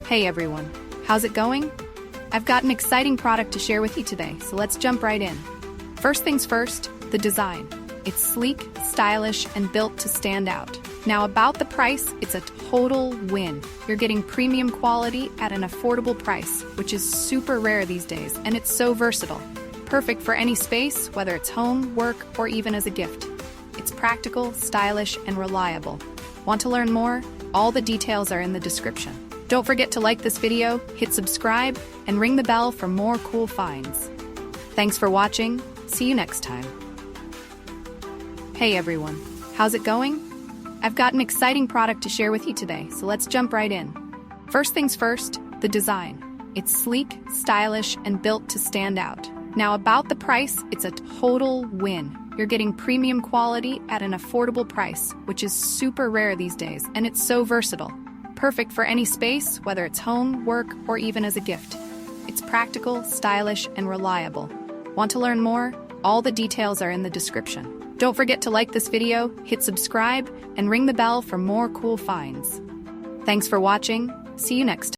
Hey everyone, how's it going? I've got an exciting product to share with you today, so let's jump right in. First things first, the design. It's sleek, stylish, and built to stand out. Now about the price, it's a total win. You're getting premium quality at an affordable price, which is super rare these days, and it's so versatile. Perfect for any space, whether it's home, work, or even as a gift. It's practical, stylish, and reliable. Want to learn more? All the details are in the description. Don't forget to like this video, hit subscribe, and ring the bell for more cool finds. Thanks for watching. See you next time. Hey everyone, how's it going? I've got an exciting product to share with you today, so let's jump right in. First things first, the design. It's sleek, stylish, and built to stand out. Now about the price, it's a total win. You're getting premium quality at an affordable price, which is super rare these days, and it's so versatile. Perfect for any space, whether it's home, work, or even as a gift. It's practical, stylish, and reliable. Want to learn more? All the details are in the description. Don't forget to like this video, hit subscribe, and ring the bell for more cool finds. Thanks for watching. See you next time.